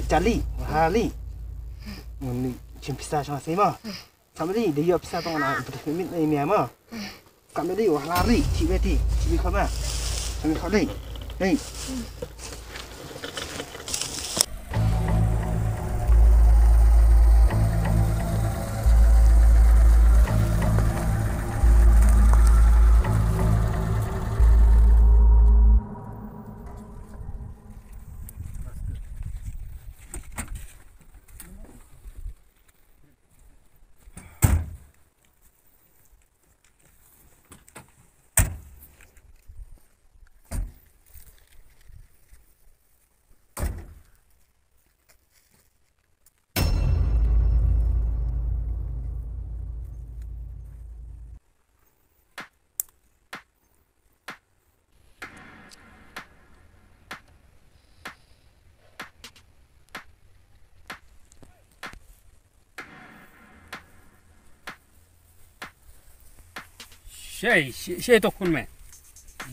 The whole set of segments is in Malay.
Charlie, Harley. Muni chimpista sama sema. Samedi dia pista tong na mit ni mama. Samedi wah lari, cibeti, cibi kama. Samedi kali. Hei. Saya tokun me.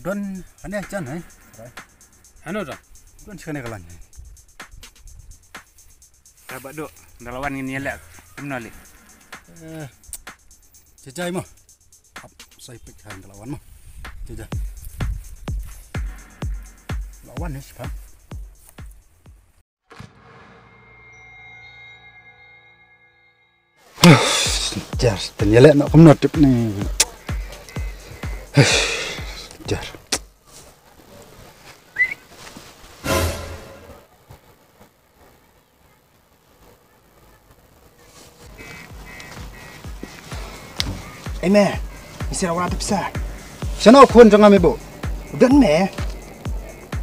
Don ane acan hai. Anu dah. Don sekali kalan. Dapat duk. Dalawan ini elak. Menali. Jajai mah. Saya pek hai dalawan mah. Jajai. Lawan ni siapa? Jar, ternyata nak kemana tip ni. Jar. Mẹ, mesti orang tu besar. Sana kun jangan mebo. Dan mẹ,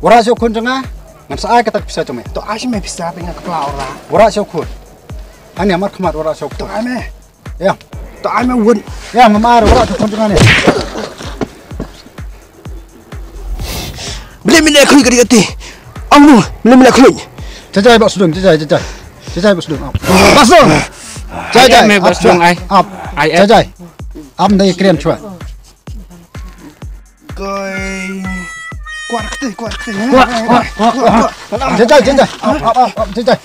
Orang siapa kun jangan? Ngan saya kata bisa cuma. tu asyik mẹ besar dengan kepala orang. Orang siapa kun? Ani amat kemat orang siapa Tu kun? ai mẹ, Ya, tu ai mẹ wun. ya mamar orang tu kun jangan ni. Bila kali kali kati. Amu, bila kali. Jajai bak sudung, jajai. Jajai bak sudung. Bak sudung. Jajai. Me bas dong ai. Up. Ai. Jajai. Am dari keren cuba. Koi, kuat kati. Jajai. Up. Jajai.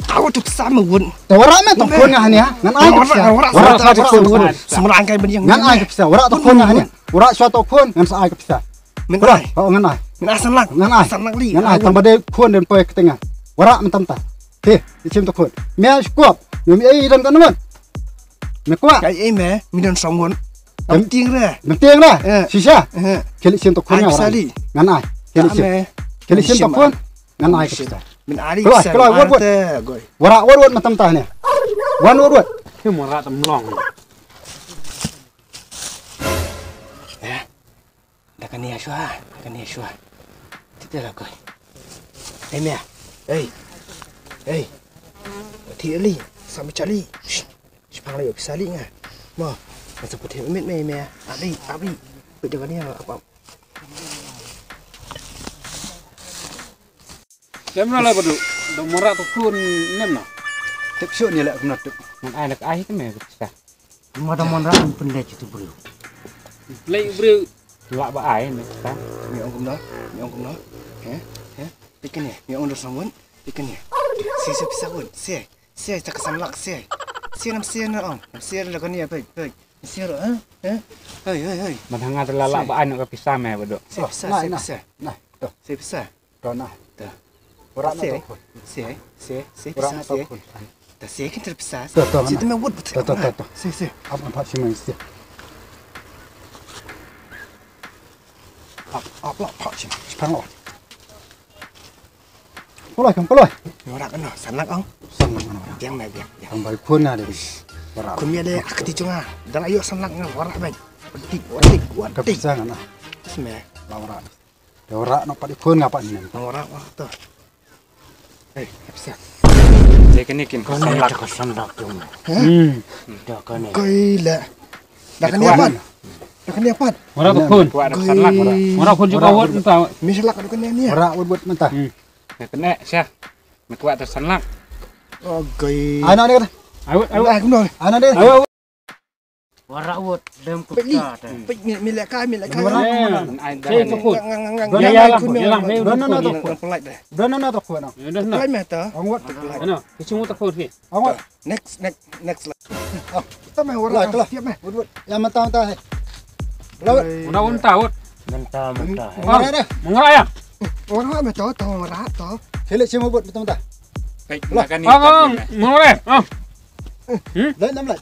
Aku tu besar mẹ wun. Orang mah tak kun ngah ni ha. Ngan ai bisa. Orang tak kun. Semua angkai beri yang. Ngan ai bisa. Orang tak kun ngah ni. Orang suatu kun ngan saya bisa. Menai. Oh ngan ai. Menai sanlak. Ngan ai. Sanlak li. Ngan ai tambah dia kun dan poy ke tengah. Orang mentam ta. Heh, dicim tak kun. Mea kuap. Yumi ai dan kan man. Me kuap. Cái mẹ, mình đang sống muốn. Ông tiếng ra. Mentiang dah. Sisa. Kali sim tak kun Ai ngah. bisa li. Ngan ai. Kali sim tak kun. Ngan ai ke bisa. Mình ai đi. Keluar, word. Orang mentam ta ni. Word. Ni murah temlong. Dah kan ni Ashwa. Tidak lah kau. Mẹ. Hey. Thì li, sampai cari. Sepang lagi bisa li ngah. Mah, macam putih mẹ. Abi. Betul kan ni apa? Lemna lah berduk. Dong murah tokun nem na. Tak syo ni lah kena tu. Ngan ai nak ai kan me bisa. Mana pun dah itu bro. Lei bru lak ba ai ni bisa. Ni ông cũng nói. Pikin ni, ni ông dah sambun. Pikin ni. Si bisa pun. Si tak sanlak si. Si nam si na om. Nam si la kan ni apa? Si ro Hei. Manhanga lak ba ai nak bisa me berduk. Si bisa. Nah, tu. Si bisa. Dona. Tu. Orang tak kun. Si Orang bisa tak si. kun. Tak si kan terpisah. Tu. Si tu memang betul. Tu. Si. Apa empat si main si. Apa pak si. Sepang lo. Koloi. Orang kan sanlak ông. Sang mana orang. Yang mai biar. Sampai pun ada. Orang. Kun dia akti cunga. Dan ayo sanlak ngah orang baik. Watik. Kepisah kan. Semua. Orang. Orang nak pada pun ngapa ni. Orang tu. Hei, bisa. Saya kini kin sanlak. Sanlak tu. Dah kan ni. Koi lah. Dah kan ni apa? Murah tokun. Kuat sanlak murah. Murah pun juga word entah. Misalnya kalau kan ni. Orang buat mentah. Kena sia. Me kuat sanlak. Oh, koi. Anak dia kata. Ayo. Ai cũng rồi. Anak dia. Ayo. Warawat dalam Beli. kota. Milek kai. ai đây Ngang. Polite dah. Brana na to ko na. nó nó Polite mata. Angwat. nó cái chung ta phun phi Angwat. Next. Kita main orang tiap meh. Wud. Ya mata hai. Lawat. nó uốn tàu Mentah. Ngora dah. mengerai ya Orang meh to rat to. Kele chimo bot mata. mengerai Lai nam lai.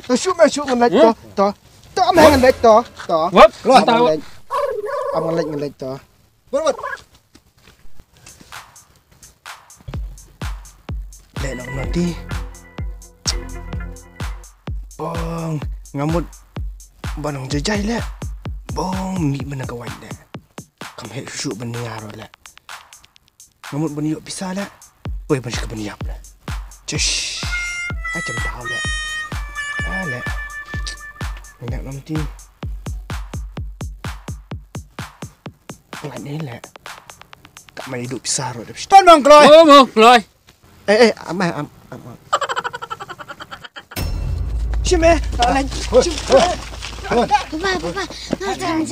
To shoot ngan lek to. To meh ngan lek to. vấp Rồi. tàu Abang lek to. Bot. Lek nak nanti. Bong, ngamut banong jajai le. Bong mi bena kawan le. Kam hek shoot benia ro le. Ngamut benia bisa le. Oi ban sik benia le. Cesh. Macam tahu le. Le. Nak nanti. Pelan ni le. Kak mai hidup bisa ro. Ton bang kloi. ô mơ rồi Am. Cime, lain. Papa, nak jangan